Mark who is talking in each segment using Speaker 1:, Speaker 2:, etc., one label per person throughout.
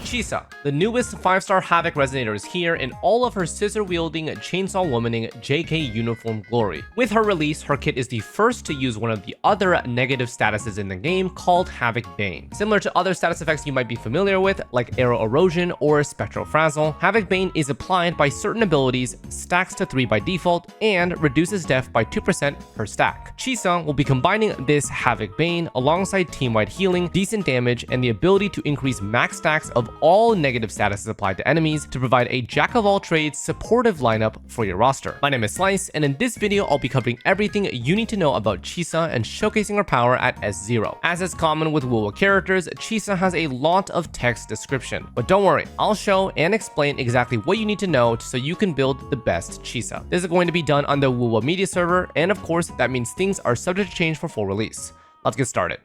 Speaker 1: Chisa, the newest 5-star Havoc Resonator, is here in all of her scissor-wielding, chainsaw-womaning JK uniform glory. With her release, her kit is the first to use one of the other negative statuses in the game called Havoc Bane. Similar to other status effects you might be familiar with, like Arrow Erosion or Spectral Frazzle, Havoc Bane is applied by certain abilities, stacks to 3 by default, and reduces def by 2% per stack. Chisa will be combining this Havoc Bane alongside team-wide healing, decent damage, and the ability to increase max stacks of all negative statuses applied to enemies to provide a jack-of-all-trades supportive lineup for your roster. My name is Xlice, and in this video I'll be covering everything you need to know about Chisa and showcasing her power at S0. As is common with WuWa characters, Chisa has a lot of text description, but don't worry, I'll show and explain exactly what you need to know so you can build the best Chisa. This is going to be done on the WuWa Media Server, and of course that means things are subject to change for full release. Let's get started.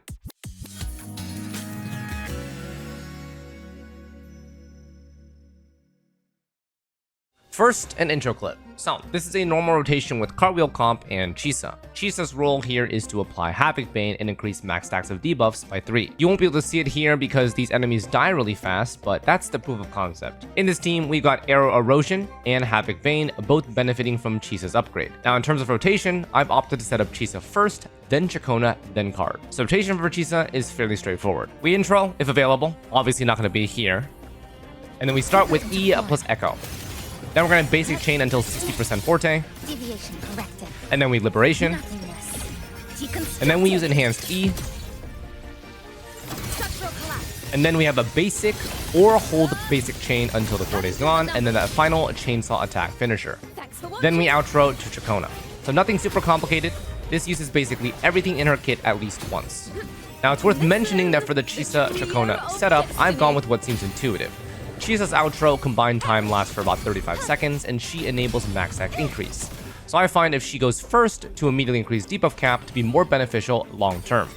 Speaker 1: First, an intro clip. So, this is a normal rotation with Cartwheel Comp and Chisa. Chisa's role here is to apply Havoc Bane and increase max stacks of debuffs by 3. You won't be able to see it here because these enemies die really fast, but that's the proof of concept. In this team, we got Arrow Erosion and Havoc Bane, both benefiting from Chisa's upgrade. Now, in terms of rotation, I've opted to set up Chisa first, then Ciaccona, then Card. So rotation for Chisa is fairly straightforward. We intro, if available, obviously not going to be here. And then we start with E plus Echo. Then we're going to basic chain until 60% Forte. And then we Liberation. And then we use Enhanced E. And then we have a basic or hold basic chain until the Forte is gone. And then that final chainsaw attack finisher. Then we outro to Ciaccona. So nothing super complicated. This uses basically everything in her kit at least once. Now it's worth mentioning that for the Chisa Ciaccona setup, I've gone with what seems intuitive. Chisa's outro combined time lasts for about 35 seconds, and she enables max stack increase. So I find if she goes first to immediately increase debuff cap to be more beneficial long term.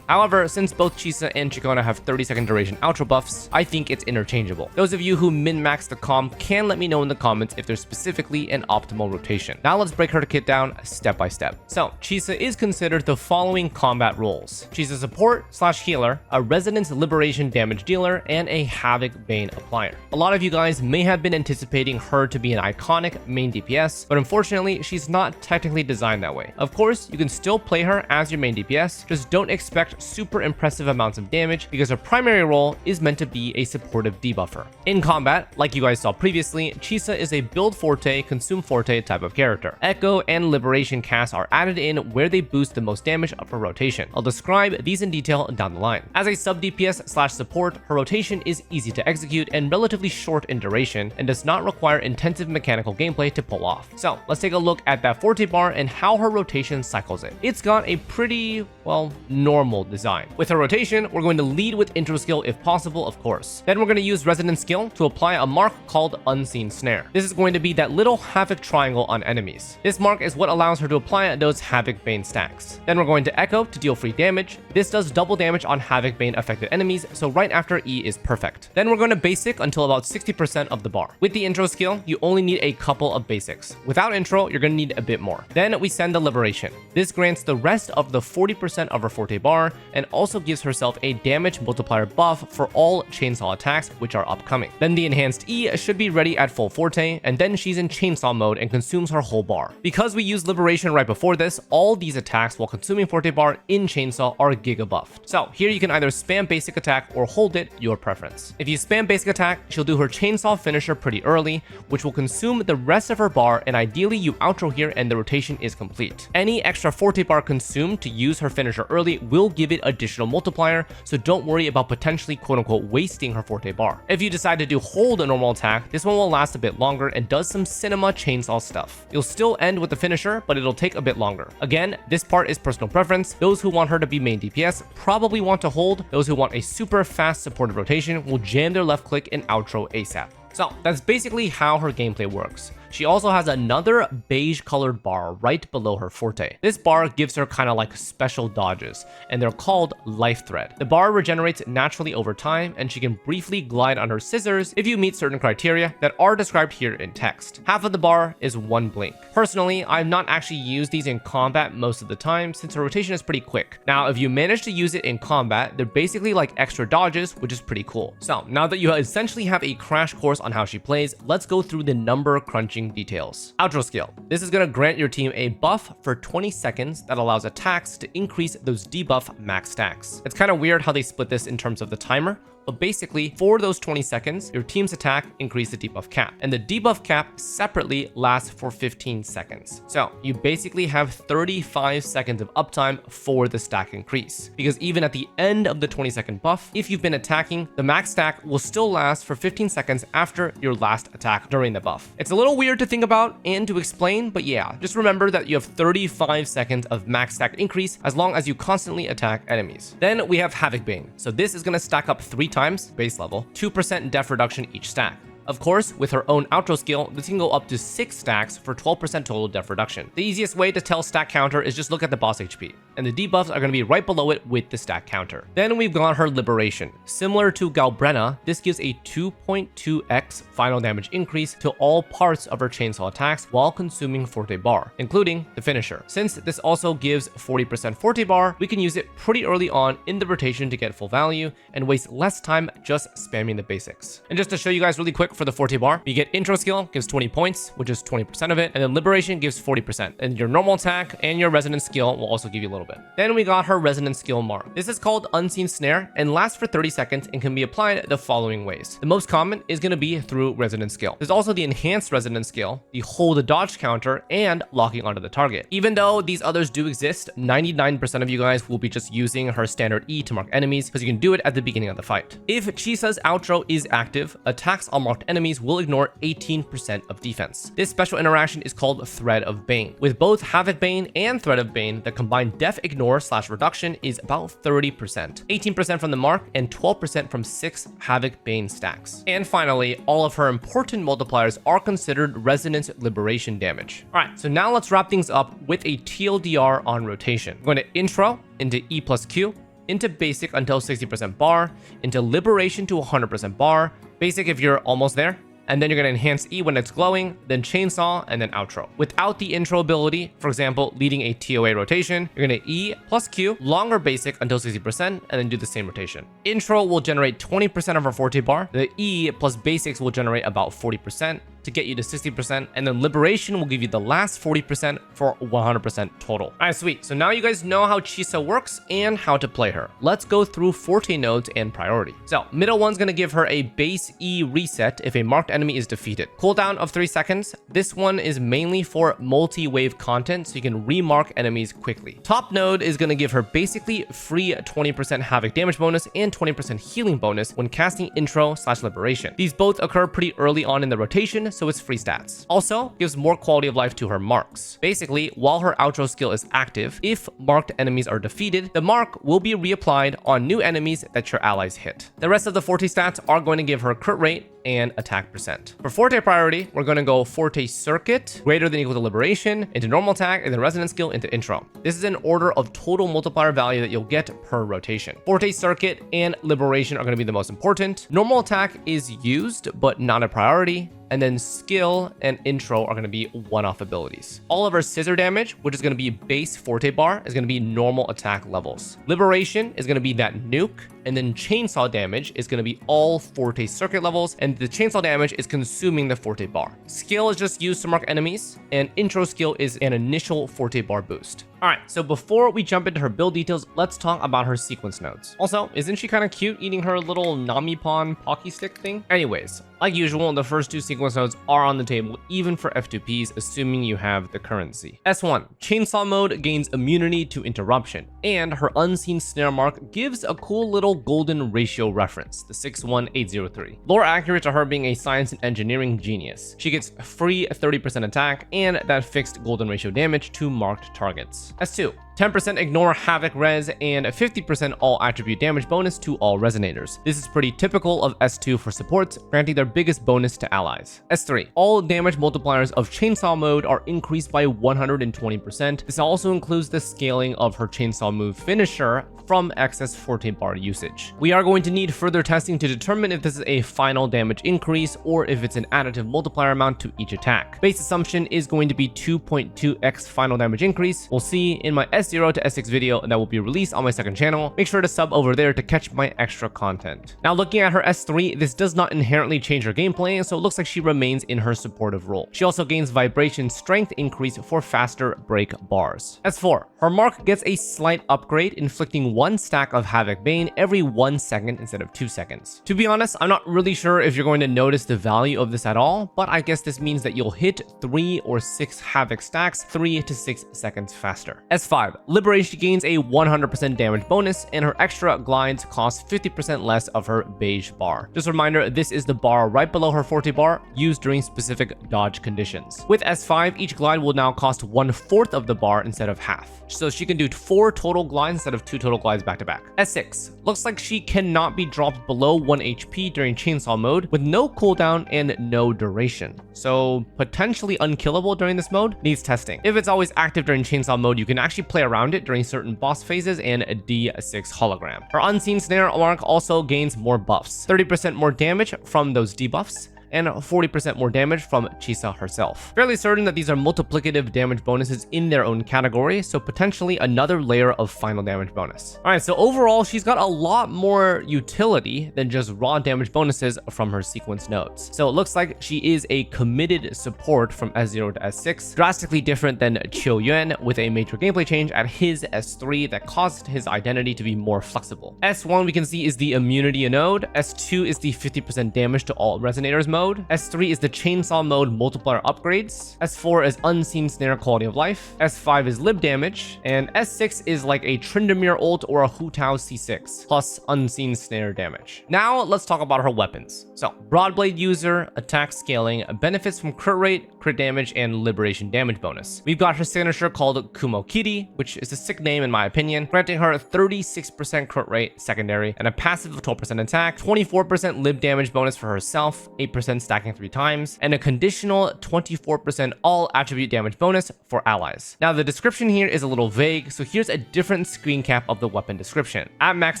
Speaker 1: However, since both Chisa and Ciaccona have 30-second duration outro buffs, I think it's interchangeable. Those of you who min-max the comp can let me know in the comments if there's specifically an optimal rotation. Now let's break her kit down step by step. So, Chisa is considered the following combat roles: Chisa support / healer, a resonance liberation damage dealer, and a Havoc Bane applier. A lot of you guys may have been anticipating her to be an iconic main DPS, but unfortunately she's not technically designed that way. Of course, you can still play her as your main DPS, just don't expect super impressive amounts of damage because her primary role is meant to be a supportive debuffer. In combat, like you guys saw previously, Chisa is a build Forte, consume Forte type of character. Echo and Liberation casts are added in where they boost the most damage up her rotation. I'll describe these in detail down the line. As a sub DPS / support, her rotation is easy to execute and relatively short in duration and does not require intensive mechanical gameplay to pull off. So let's take a look at that Forte bar and how her rotation cycles it. It's got a pretty, well, normal design. With her rotation, we're going to lead with intro skill if possible, of course. Then we're going to use resonance skill to apply a mark called Unseen Snare. This is going to be that little Havoc triangle on enemies. This mark is what allows her to apply those Havoc Bane stacks. Then we're going to Echo to deal free damage. This does double damage on Havoc Bane affected enemies, so right after E is perfect. Then we're going to basic until about 60% of the bar. With the intro skill, you only need a couple of basics. Without intro, you're going to need a bit more. Then we send the Liberation. This grants the rest of the 40% of her Forte bar, and also gives herself a damage multiplier buff for all chainsaw attacks which are upcoming. Then the enhanced E should be ready at full Forte, and then she's in chainsaw mode and consumes her whole bar. Because we used Liberation right before this, all these attacks while consuming Forte bar in chainsaw are giga buffed. So here you can either spam basic attack or hold it, your preference. If you spam basic attack, she'll do her chainsaw finisher pretty early, which will consume the rest of her bar, and ideally you outro here and the rotation is complete. Any extra Forte bar consumed to use her finisher early will give it additional multiplier, so don't worry about potentially quote-unquote wasting her Forte bar. If you decide to do hold a normal attack, this one will last a bit longer and does some cinema chainsaw stuff. You'll still end with the finisher, but it'll take a bit longer. Again, this part is personal preference. Those who want her to be main DPS probably want to hold. Those who want a super fast supportive rotation will jam their left click and outro ASAP. So that's basically how her gameplay works. She also has another beige colored bar right below her Forte. This bar gives her kind of like special dodges, and they're called Life Thread. The bar regenerates naturally over time, and she can briefly glide on her scissors if you meet certain criteria that are described here in text. Half of the bar is 1 blink. Personally, I've not actually used these in combat most of the time since her rotation is pretty quick. Now, if you manage to use it in combat, they're basically like extra dodges, which is pretty cool. So now that you essentially have a crash course on how she plays, let's go through the number crunching details. Outro skill. This is going to grant your team a buff for 20 seconds that allows attacks to increase those debuff max stacks. It's kind of weird how they split this in terms of the timer, but basically, for those 20 seconds, your team's attack increases the debuff cap, and the debuff cap separately lasts for 15 seconds. So you basically have 35 seconds of uptime for the stack increase, because even at the end of the 20-second buff, if you've been attacking, the max stack will still last for 15 seconds after your last attack during the buff. It's a little weird to think about and to explain, but yeah, just remember that you have 35 seconds of max stack increase as long as you constantly attack enemies. Then we have Havoc Bane. So this is going to stack up 3 times base level, 2% def reduction each stack. Of course, with her own outro skill, this can go up to 6 stacks for 12% total def reduction. The easiest way to tell stack counter is just look at the boss HP, and the debuffs are going to be right below it with the stack counter. Then we've got her Liberation. Similar to Galbrenna, this gives a 2.2x final damage increase to all parts of her chainsaw attacks while consuming Forte bar, including the finisher. Since this also gives 40% Forte bar, we can use it pretty early on in the rotation to get full value and waste less time just spamming the basics. And just to show you guys really quick for the Forte bar, you get intro skill gives 20 points, which is 20% of it, and then liberation gives 40%, and your normal attack and your resonance skill will also give you a little bit. Then we got her resonance skill mark. This is called Unseen Snare and lasts for 30 seconds and can be applied the following ways. The most common is going to be through resonance skill. There's also the enhanced resonance skill, the hold a dodge counter, and locking onto the target. Even though these others do exist, 99% of you guys will be just using her standard E to mark enemies because you can do it at the beginning of the fight. If Chisa's outro is active, attacks on marked enemies will ignore 18% of defense. This special interaction is called Thread of Bane. With both Havoc Bane and Thread of Bane, the combined def ignore / reduction is about 30%. 18% from the mark and 12% from 6 Havoc Bane stacks. And finally, all of her important multipliers are considered resonance liberation damage. Alright, so now let's wrap things up with a TLDR on rotation. We're going to intro into E plus Q, into basic until 60% bar, into liberation to 100% bar, basic if you're almost there, and then you're going to enhance E when it's glowing, then chainsaw, and then outro. Without the intro ability, for example, leading a TOA rotation, you're going to E plus Q, longer basic until 60%, and then do the same rotation. Intro will generate 20% of our Forte bar. The E plus basics will generate about 40% to get you to 60%, and then liberation will give you the last 40% for 100% total. All right, sweet. So now you guys know how Chisa works and how to play her. Let's go through Forte nodes and priority. So middle one's gonna give her a base E reset if a marked enemy is defeated. Cooldown of 3 seconds. This one is mainly for multi-wave content, so you can remark enemies quickly. Top node is gonna give her basically free 20% havoc damage bonus and 20% healing bonus when casting intro / liberation. These both occur pretty early on in the rotation, so it's free stats. Also, gives more quality of life to her marks. Basically, while her outro skill is active, if marked enemies are defeated, the mark will be reapplied on new enemies that your allies hit. The rest of the Forte stats are going to give her crit rate and attack percent. For Forte priority, we're going to go Forte Circuit, greater than equal to Liberation, into normal attack, and then resonance skill into intro. This is an order of total multiplier value that you'll get per rotation. Forte Circuit and Liberation are going to be the most important. Normal attack is used, but not a priority. And then skill and intro are going to be one-off abilities. All of our scissor damage, which is going to be base Forte bar, is going to be normal attack levels. Liberation is going to be that nuke, and then chainsaw damage is going to be all Forte circuit levels, and the chainsaw damage is consuming the Forte bar. Skill is just used to mark enemies, and intro skill is an initial Forte bar boost. Alright, so before we jump into her build details, let's talk about her sequence nodes. Also, isn't she kind of cute eating her little Namipon Pocky Stick thing? Anyways, like usual, the first 2 sequence nodes are on the table even for F2Ps, assuming you have the currency. S1, Chainsaw mode gains immunity to interruption, and her unseen snare mark gives a cool little golden ratio reference, the 61803. Lore accurate to her being a science and engineering genius. She gets free 30% attack and that fixed golden ratio damage to marked targets. S2, 10% ignore havoc res, and 50% all attribute damage bonus to all resonators. This is pretty typical of S2 for supports, granting their biggest bonus to allies. S3, all damage multipliers of chainsaw mode are increased by 120%. This also includes the scaling of her chainsaw move finisher from excess Forte bar usage. We are going to need further testing to determine if this is a final damage increase or if it's an additive multiplier amount to each attack. Base assumption is going to be 2.2x final damage increase. We'll see in my S0 to S6 video that will be released on my second channel. Make sure to sub over there to catch my extra content. Now looking at her S3, this does not inherently change her gameplay, so it looks like she remains in her supportive role. She also gains vibration strength increase for faster break bars. S4, her mark gets a slight upgrade, inflicting 1 stack of Havoc Bane every 1 second instead of 2 seconds. To be honest, I'm not really sure if you're going to notice the value of this at all, but I guess this means that you'll hit 3 or 6 Havoc stacks 3 to 6 seconds faster. S5, Liberation gains a 100% damage bonus, and her extra glides cost 50% less of her beige bar. Just a reminder, this is the bar right below her Forte bar, used during specific dodge conditions. With S5, each glide will now cost 1/4 of the bar instead of half. So she can do 4 total glides instead of 2 total glides back to back. S6, looks like she cannot be dropped below 1 HP during chainsaw mode with no cooldown and no duration. So potentially unkillable during this mode, needs testing. If it's always active during chainsaw mode, you can actually play around it during certain boss phases and a D6 hologram. Her unseen snare mark also gains more buffs, 30% more damage from those debuffs, and 40% more damage from Chisa herself. Fairly certain that these are multiplicative damage bonuses in their own category, so potentially another layer of final damage bonus. Alright, so overall, she's got a lot more utility than just raw damage bonuses from her sequence nodes. So it looks like she is a committed support from S0 to S6, drastically different than Qiuyuan, with a major gameplay change at his S3 that caused his identity to be more flexible. S1 we can see is the immunity node, S2 is the 50% damage to all resonators mode, S3 is the chainsaw mode multiplier upgrades, S4 is unseen snare quality of life, S5 is lib damage, and S6 is like a Tryndamere ult or a Hu Tao C6 plus unseen snare damage. Now let's talk about her weapons. So Broadblade user, attack scaling, benefits from crit rate, crit damage, and liberation damage bonus. We've got her signature called Kumo Kiri, which is a sick name in my opinion, granting her 36% crit rate secondary and a passive of 12% attack, 24% lib damage bonus for herself, 8% stacking 3 times, and a conditional 24% all attribute damage bonus for allies. Now the description here is a little vague, so here's a different screen cap of the weapon description. At max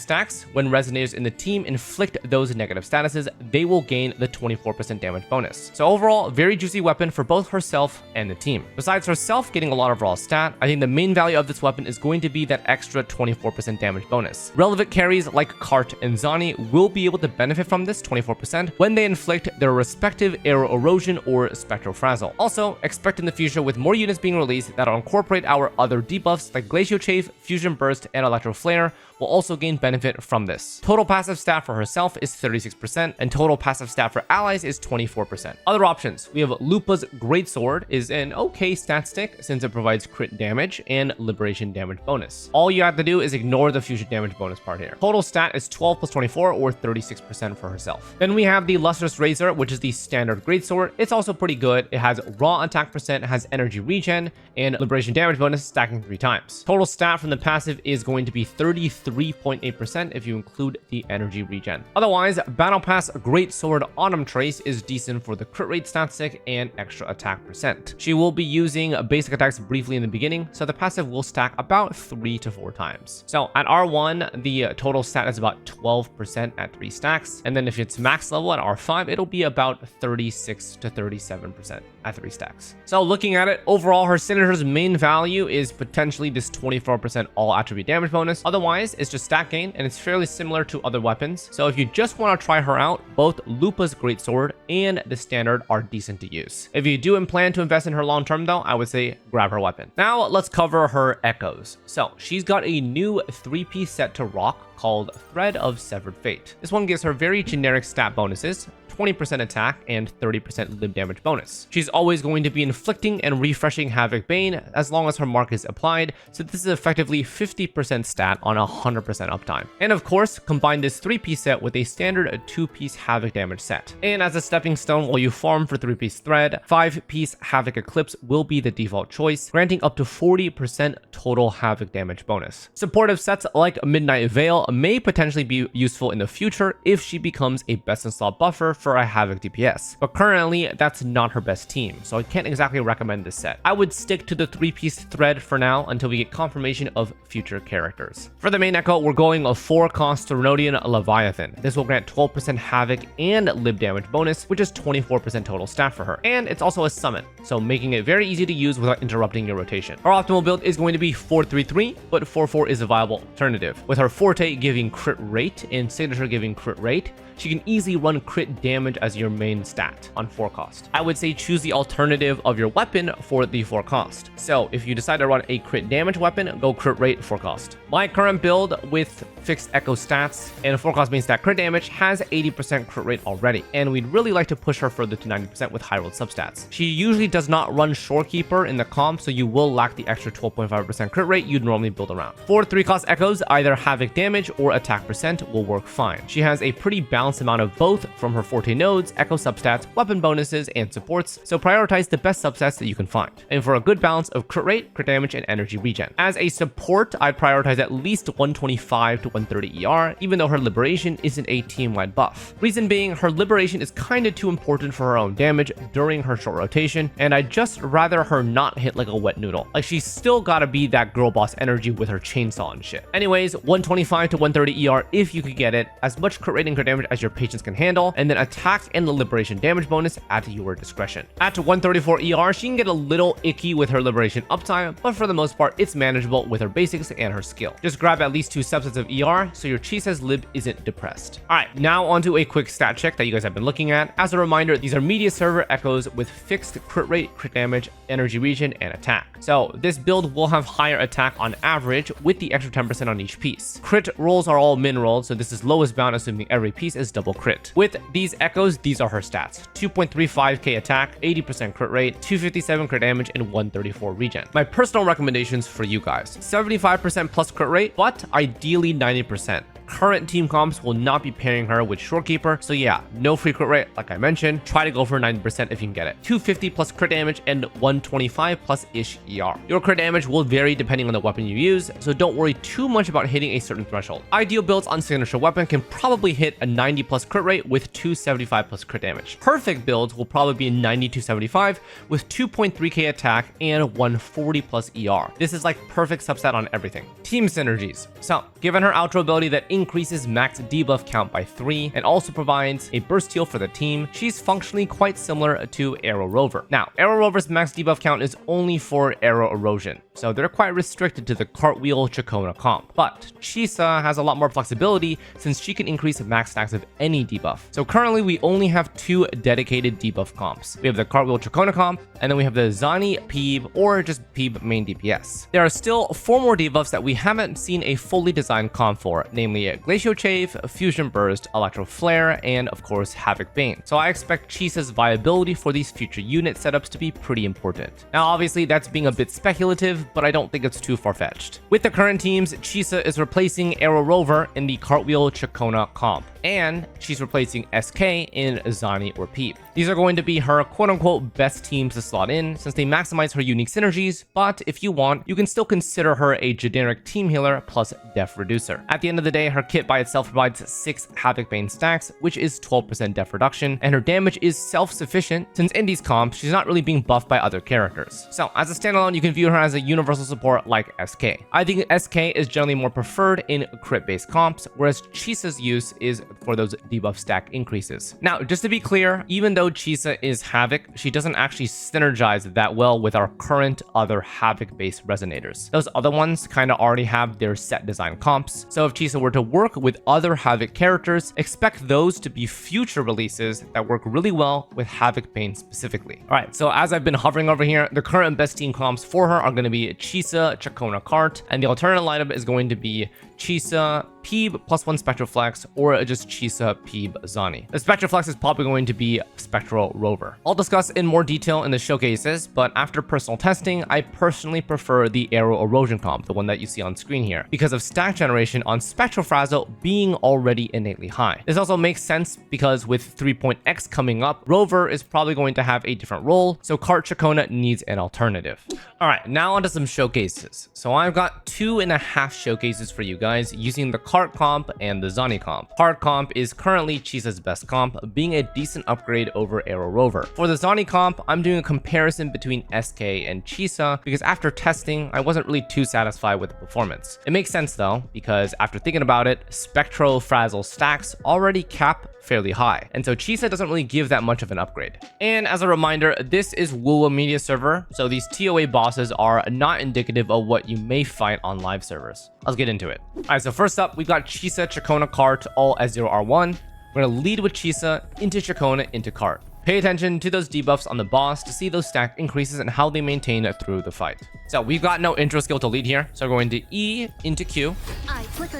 Speaker 1: stacks, when resonators in the team inflict those negative statuses, they will gain the 24% damage bonus. So overall, very juicy weapon for both herself and the team. Besides herself getting a lot of raw stat, I think the main value of this weapon is going to be that extra 24% damage bonus. Relevant carries like Cart and Zani will be able to benefit from this 24% when they inflict their respective arrow erosion or spectral frazzle. Also, expect in the future with more units being released that'll incorporate our other debuffs like Glacial Chafe, Fusion Burst, and Electro Flare will also gain benefit from this. Total passive stat for herself is 36%, and total passive stat for allies is 24%. Other options, we have Lupa's Greatsword is an okay stat stick since it provides crit damage and liberation damage bonus. All you have to do is ignore the fusion damage bonus part here. Total stat is 12 plus 24 or 36% for herself. Then we have the Lustrous Razor, which is the standard Greatsword. It's also pretty good. It has raw attack percent, has energy regen, and liberation damage bonus stacking 3 times. Total stat from the passive is going to be 33.8% if you include the energy regen. Otherwise, Battle Pass Greatsword Autumn Trace is decent for the crit rate stat stick and extra attack percent. She will be using basic attacks briefly in the beginning, so the passive will stack about 3 to 4 times. So at R1, the total stat is about 12% at 3 stacks, and then if it's max level at R5, it'll be about 36 to 37% at 3 stacks. So looking at it, overall, her signature's main value is potentially this 24% all attribute damage bonus. Otherwise, it's just stat gain, and it's fairly similar to other weapons. So if you just want to try her out, both Lupa's Greatsword and the standard are decent to use. If you do plan to invest in her long term though, I would say grab her weapon. Now let's cover her echoes. So she's got a new 3-piece set to rock called Thread of Severed Fate. This one gives her very generic stat bonuses, 20% attack, and 30% limb damage bonus. She's always going to be inflicting and refreshing Havoc Bane as long as her mark is applied, so this is effectively 50% stat on 100% uptime. And of course, combine this 3-piece set with a standard 2-piece Havoc damage set. And as a stepping stone while you farm for 3-piece Thread, 5-piece Havoc Eclipse will be the default choice, granting up to 40% total Havoc damage bonus. Supportive sets like Midnight Veil may potentially be useful in the future if she becomes a best-in-slot buffer for a Havoc DPS, but currently that's not her best team, so I can't exactly recommend this set. I would stick to the 3-piece Thread for now until we get confirmation of future characters. For the main echo, we're going a 4-cost Thermodian Leviathan. This will grant 12% Havoc and lib damage bonus, which is 24% total stat for her, and it's also a summon, so making it very easy to use without interrupting your rotation. Our optimal build is going to be 4-3-3, but 4-4 is a viable alternative. With her Forte giving crit rate and signature giving crit rate, she can easily run crit damage as your main stat on 4 cost. I would say choose the alternative of your weapon for the 4 cost. So if you decide to run a crit damage weapon, go crit rate 4 cost. My current build with fixed echo stats and 4 cost main stat crit damage has 80% crit rate already, and we'd really like to push her further to 90% with high rolled substats. She usually does not run Shorekeeper in the comp, so you will lack the extra 12.5% crit rate you'd normally build around. For 3 cost echoes, either Havoc damage or attack percent will work fine. She has a pretty balanced amount of both from her Forte nodes, echo substats, weapon bonuses, and supports, so prioritize the best substats that you can find. And for a good balance of crit rate, crit damage, and energy regen. As a support, I'd prioritize at least 125 to 130 ER, even though her liberation isn't a team-wide buff. Reason being, her liberation is kinda too important for her own damage during her short rotation, and I'd just rather her not hit like a wet noodle. Like, she's still gotta be that girl boss energy with her chainsaw and shit. Anyways, 125 to 130 ER if you could get it, as much crit rate and crit damage as your patience can handle, and then attack and the liberation damage bonus at your discretion. At 134 ER, she can get a little icky with her liberation uptime, but for the most part, it's manageable with her basics and her skill. Just grab at least 2 subsets of ER so your Chisa's lib isn't depressed. Alright, now onto a quick stat check that you guys have been looking at. As a reminder, these are media server echoes with fixed crit rate, crit damage, energy regen, and attack. So this build will have higher attack on average with the extra 10% on each piece. Crit rolls are all min rolls, so this is lowest bound assuming every piece is double crit. With these echoes, these are her stats: 2.35k attack, 80% crit rate, 257 crit damage, and 134 regen. My personal recommendations for you guys: 75% plus crit rate, but ideally 90%. Current team comps will not be pairing her with Shorekeeper, so yeah, no free crit rate like I mentioned. Try to go for 90% if you can get it. 250 plus crit damage and 125 plus ish ER. Your crit damage will vary depending on the weapon you use, so don't worry too much about hitting a certain threshold. Ideal builds on signature weapon can probably hit a 90 plus crit rate with 275 plus crit damage. Perfect builds will probably be 90 to 75 with 2.3k attack and 140 plus ER. This is like perfect subset on everything. Team synergies. So given her outro ability that increases max debuff count by 3 and also provides a burst heal for the team, she's functionally quite similar to Arrow Rover. Now, Arrow Rover's max debuff count is only for arrow erosion, so they're quite restricted to the Cartwheel Ciaccona comp. But Chisa has a lot more flexibility since she can increase max stacks of any debuff. So currently we only have 2 dedicated debuff comps. We have the Cartwheel Ciaccona comp, and then we have the Zani, Phoebe, or just Phoebe main DPS. There are still 4 more debuffs that we haven't seen a fully designed comp for, namely Glacial Chafe, Fusion Burst, Electro Flare, and of course Havoc Bane. So I expect Chisa's viability for these future unit setups to be pretty important. Now obviously that's being a bit speculative, but I don't think it's too far-fetched. With the current teams, Chisa is replacing Arrow Rover in the Cartwheel Ciaccona comp, and she's replacing SK in Zani or Phoebe. These are going to be her quote-unquote best teams to slot in since they maximize her unique synergies, but if you want, you can still consider her a generic team healer plus def reducer. At the end of the day, her kit by itself provides 6 Havoc Bane stacks, which is 12% def reduction, and her damage is self-sufficient since in these comps, she's not really being buffed by other characters. So as a standalone, you can view her as a universal support like SK. I think SK is generally more preferred in crit-based comps, whereas Chisa's use is for those debuff stack increases. Now, just to be clear, even though Chisa is Havoc, she doesn't actually synergize that well with our current other Havoc-based resonators. Those other ones kind of already have their set design comps, so if Chisa were to work with other Havoc characters, expect those to be future releases that work really well with Havoc Bane specifically. Alright, so as I've been hovering over here, the current best team comps for her are going to be Chisa, Ciaccona Cart, and the alternate lineup is going to be Chisa, Phoebe, +1 Spectral Flex, or just Chisa, Phoebe, Zani. The Spectral Flex is probably going to be Spectral Rover. I'll discuss in more detail in the showcases, but after personal testing, I personally prefer the Aero Erosion comp, the one that you see on screen here, because of stack generation on Spectral Frazzle being already innately high. This also makes sense because with 3.x coming up, Rover is probably going to have a different role, so Ciaccona needs an alternative. Alright, now onto some showcases. So I've got 2.5 showcases for you guys using the Cart comp and the Zani comp. Cart comp is currently Chisa's best comp, being a decent upgrade over Aero Rover. For the Zani comp, I'm doing a comparison between SK and Chisa because after testing, I wasn't really too satisfied with the performance. It makes sense though, because after thinking about it, Spectral Frazzle stacks already cap fairly high, and so Chisa doesn't really give that much of an upgrade. And as a reminder, this is WuWa Media Server, so these TOA bosses are not indicative of what you may fight on live servers. Let's get into it. Alright, so first up, we've got Chisa, Ciaccona, Cart, all S0R1. We're gonna lead with Chisa, into Ciaccona, into Cart. Pay attention to those debuffs on the boss to see those stack increases and how they maintain through the fight. So we've got no intro skill to lead here, so we're going to E into Q,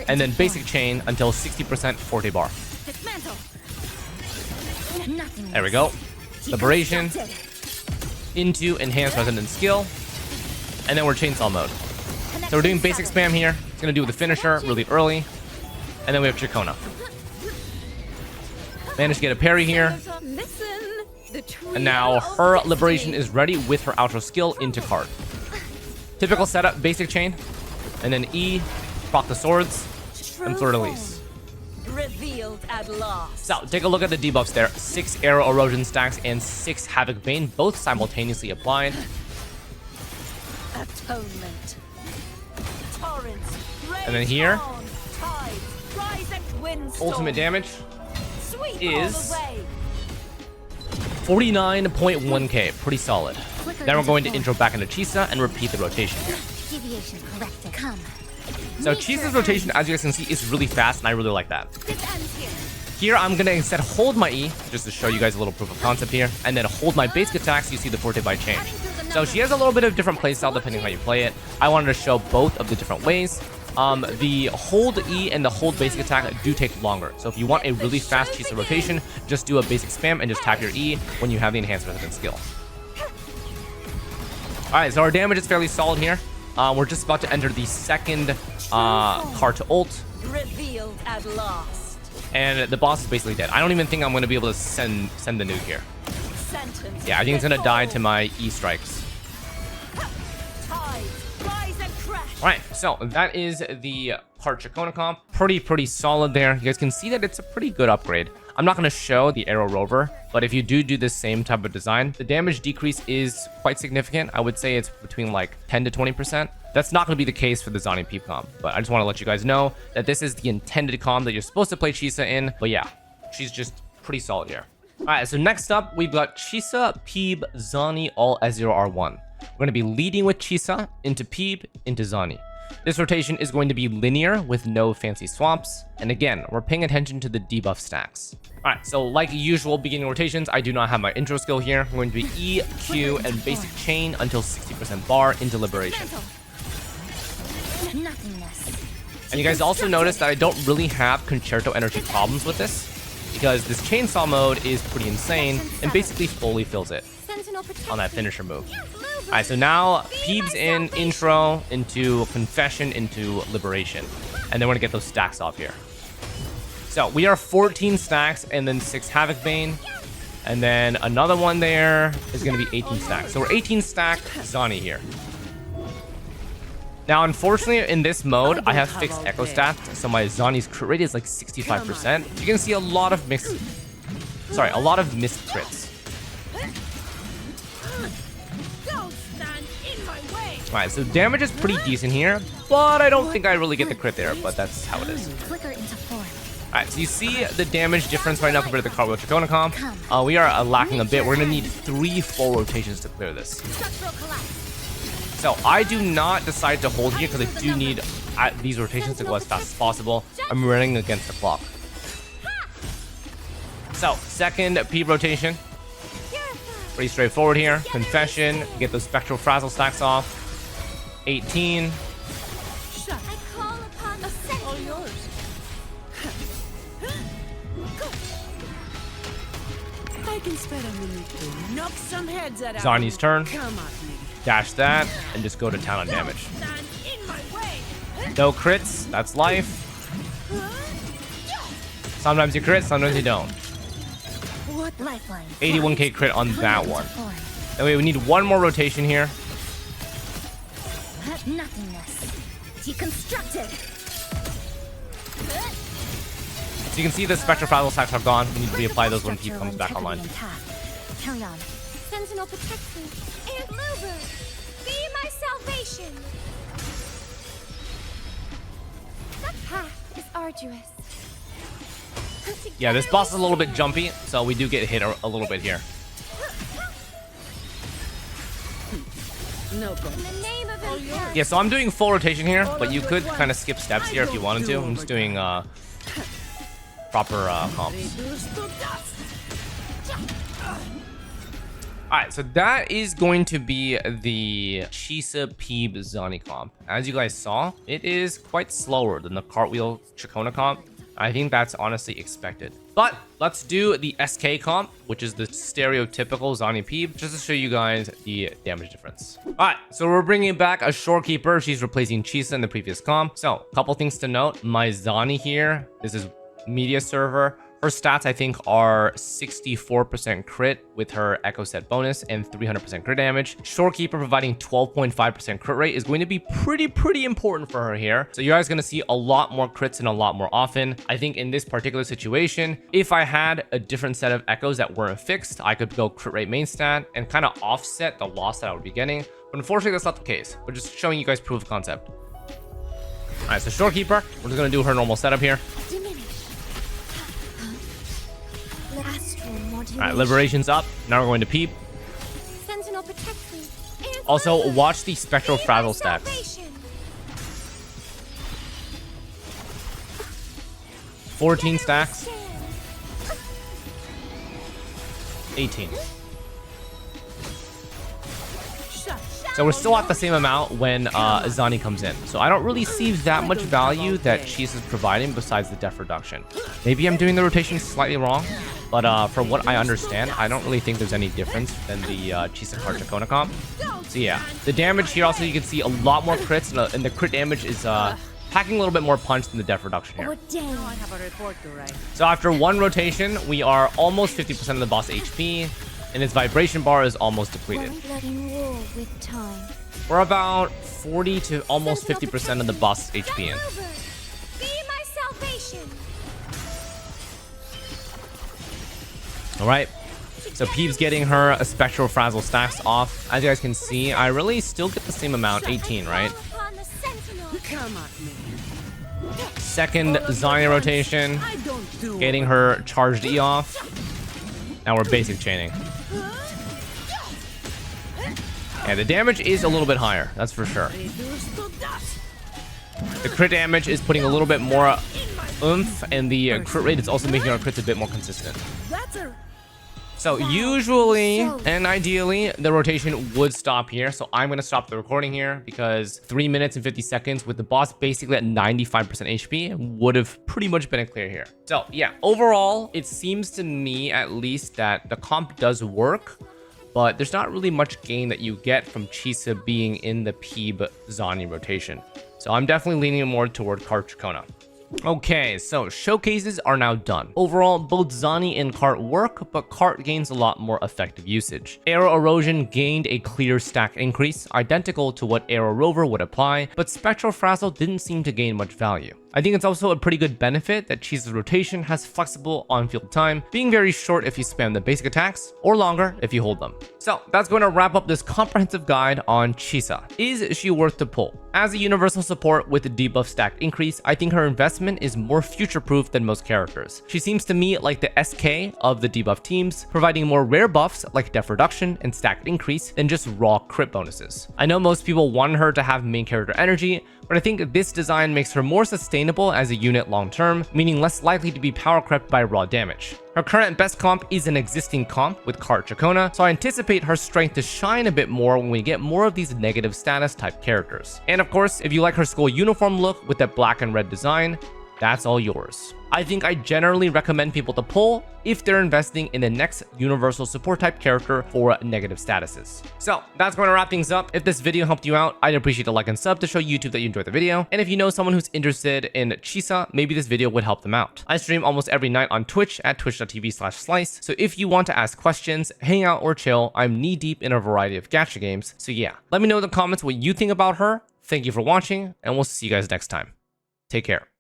Speaker 1: and then basic chain until 60% Forte bar. There we go. Liberation into enhanced resonance skill, and then we're chainsaw mode. So we're doing basic spam here. It's gonna do with the finisher really early, and then we have Ciaccona. Managed to get a parry here, and now her liberation is ready with her outro skill into Cart. Typical setup: basic chain, and then E, proc the swords, and Xlice.
Speaker 2: Revealed at last.
Speaker 1: So take a look at the debuffs there. 6 Aero Erosion stacks and 6 Havoc Bane, both simultaneously applied.
Speaker 2: Atonement. Torrents.
Speaker 1: And then here,
Speaker 2: Tides, rise and windstorm.
Speaker 1: ultimate damage
Speaker 2: Sweep
Speaker 1: is
Speaker 2: all the way.
Speaker 1: 49.1k, pretty solid. Then we're going to intro back into Chisa and repeat the rotation here.
Speaker 3: Deviation corrected. Come.
Speaker 1: So Chisa's rotation, as you guys can see, is really fast, and I really like that. Here, I'm gonna instead hold my E, just to show you guys a little proof of concept here, and then hold my basic attacks. You see the Forte by change. So she has a little bit of different playstyle depending on how you play it. I wanted to show both of the different ways. The hold E and the hold basic attack do take longer. So if you want a really fast Chisa rotation, just do a basic spam and just tap your E when you have the enhanced resistance skill. Alright, so our damage is fairly solid here. We're just about to enter the second Cart ult.
Speaker 2: Revealed at last.
Speaker 1: And the boss is basically dead. I don't even think I'm going to be able to send the nuke here.
Speaker 2: Sentence.
Speaker 1: Yeah, I think it's going to die to my E strikes.
Speaker 2: Tides, rise and crash.
Speaker 1: Alright, so that is the Cart Ciaccona comp. Pretty solid there. You guys can see that it's a pretty good upgrade. I'm not going to show the Aero Rover, but if you do the same type of design, the damage decrease is quite significant. I would say it's between like 10 to 20%. That's not going to be the case for the Zani Peep comp, but I just want to let you guys know that this is the intended comp that you're supposed to play Chisa in. But yeah, she's just pretty solid here. Alright, so next up, we've got Chisa, Phoebe, Zani, all S0R1. We're going to be leading with Chisa, into Phoebe, into Zani. This rotation is going to be linear with no fancy swaps. And again, we're paying attention to the debuff stacks. Alright, so like usual beginning rotations, I do not have my intro skill here. I'm going to be E, Q, and basic chain until 60% bar into liberation. And you guys also notice that I don't really have concerto energy problems with this, because this chainsaw mode is pretty insane and basically fully fills it on that finisher move. Alright, so now Phoebe's in intro into confession into liberation, and then we're gonna get those stacks off here. So we are 14 stacks and then 6 Havoc Bane, and then another one there is gonna be 18 stacks. So we're 18 stack Zani here. Now, unfortunately, in this mode, I have fixed echo stats, so my Zani's crit rate is like 65%. You can see a lot of missed crits. Alright, so damage is pretty decent here, but I don't think I really get the crit there, but that's how it is. Alright, so you see the damage difference right now compared to the Cartwheel Ciaccona comp. We are lacking a bit. We're going to need 3 full rotations to clear this. So I do not decide to hold here because I do need these rotations to go as fast as possible. I'm running against the clock. So, second P rotation. Pretty straightforward here. Confession, get those Spectral Frazzle stacks off. 18.
Speaker 2: Knock some heads at
Speaker 1: Zani's turn.
Speaker 2: Come at me.
Speaker 1: Dash that, and just go to town on damage.
Speaker 2: Stand in my way.
Speaker 1: No crits, that's life. Sometimes you crit, sometimes you don't.
Speaker 3: What lifeline?
Speaker 1: 81k crit on that one.
Speaker 3: Form.
Speaker 1: Anyway, we need one more rotation here.
Speaker 3: Nothingness. Deconstructed.
Speaker 1: So you can see the Spectral Frazzle stacks have gone. We need to reapply those when Phoebe comes back online.
Speaker 3: Carry on.
Speaker 4: Sentinel protects me. And mover. Be my salvation. That path is arduous.
Speaker 1: Yeah, this boss is a little bit jumpy, so we do get hit a little bit here.
Speaker 2: No problem.
Speaker 4: In the name of Imperium.
Speaker 1: Yeah, so I'm doing full rotation here, but you could kind of skip steps here if you wanted to. I'm just doing proper comps.
Speaker 2: Reduce to dust.
Speaker 1: Alright, so that is going to be the Chisa Phoebe Zani comp. As you guys saw, it is quite slower than the Cartwheel Ciaccona comp. I think that's honestly expected. But let's do the SK comp, which is the stereotypical Zani Phoebe, just to show you guys the damage difference. Alright, so we're bringing back a Shorekeeper. She's replacing Chisa in the previous comp. So, a couple things to note. My Zani here, this is Media Server. Her stats, I think, are 64% crit with her Echo Set bonus and 300% crit damage. Shorekeeper providing 12.5% crit rate is going to be pretty important for her here. So you guys are going to see a lot more crits and a lot more often. I think in this particular situation, if I had a different set of Echoes that weren't fixed, I could go crit rate main stat and kind of offset the loss that I would be getting. But unfortunately, that's not the case. But just showing you guys proof of concept. All right, so Shorekeeper, we're just going to do her normal setup here. Alright, Liberation's up. Now we're going to Peep.
Speaker 4: Sentinel protects me. And
Speaker 1: Also,
Speaker 4: mover.
Speaker 1: watch the Spectral
Speaker 4: Be my
Speaker 1: Frazzle stacks.
Speaker 4: salvation.
Speaker 1: 14 stacks. 18. So we're still at the same amount when Zani comes in. So I don't really see that much value that Chisa is providing besides the def reduction. Maybe I'm doing the rotation slightly wrong, but from what I understand, I don't really think there's any difference than the Chisa Ciaccona comp. So yeah, the damage here also you can see a lot more crits, and the crit damage is packing a little bit more punch than the def reduction here.
Speaker 2: Now I have a report to write.
Speaker 1: So after one rotation, we are almost 50% of the boss HP, and its vibration bar is almost depleted.
Speaker 4: With time.
Speaker 1: We're about 40 to almost 50% of the boss HP in.
Speaker 4: Be my salvation.
Speaker 1: Alright, so Phoebe's getting her a Spectral Frazzle stacks off. As you guys can see, I really still get the same amount, 18, right?
Speaker 4: Upon the sentinel.
Speaker 2: Come at me.
Speaker 1: Second Zani rotation,
Speaker 2: I don't do
Speaker 1: getting her charged E off. Now we're basic chaining. Yeah, the damage is a little bit higher, that's for sure.
Speaker 2: reduce to dust.
Speaker 1: The crit damage is putting a little bit more oomph, and the crit rate is also making our crits a bit more consistent.
Speaker 2: That's a
Speaker 1: So usually and ideally, the rotation would stop here. So I'm going to stop the recording here because 3 minutes and 50 seconds with the boss basically at 95% HP would have pretty much been a clear here. So yeah, overall, it seems to me at least that the comp does work, but there's not really much gain that you get from Chisa being in the Phoebe Zani rotation. So I'm definitely leaning more toward Ciaccona. Okay, so showcases are now done. Overall, both Zani and Cart work, but Cart gains a lot more effective usage. Arrow Erosion gained a clear stack increase, identical to what Arrow Rover would apply, but Spectral Frazzle didn't seem to gain much value. I think it's also a pretty good benefit that Chisa's rotation has flexible on-field time, being very short if you spam the basic attacks, or longer if you hold them. So that's going to wrap up this comprehensive guide on Chisa. Is she worth the pull? As a universal support with a debuff stack increase, I think her investment is more future-proof than most characters. She seems to me like the SK of the debuff teams, providing more rare buffs like def reduction and stack increase than just raw crit bonuses. I know most people want her to have main character energy, but I think this design makes her more sustainable as a unit long term, meaning less likely to be power crept by raw damage. Her current best comp is an existing comp with Ciaccona, so I anticipate her strength to shine a bit more when we get more of these negative status type characters. And of course, if you like her school uniform look with that black and red design, that's all yours. I think I generally recommend people to pull if they're investing in the next universal support type character for negative statuses. So that's going to wrap things up. If this video helped you out, I'd appreciate a like and sub to show YouTube that you enjoyed the video. And if you know someone who's interested in Chisa, maybe this video would help them out. I stream almost every night on Twitch at twitch.tv/Xlice. So if you want to ask questions, hang out, or chill, I'm knee deep in a variety of gacha games. So yeah, let me know in the comments what you think about her. Thank you for watching, and we'll see you guys next time. Take care.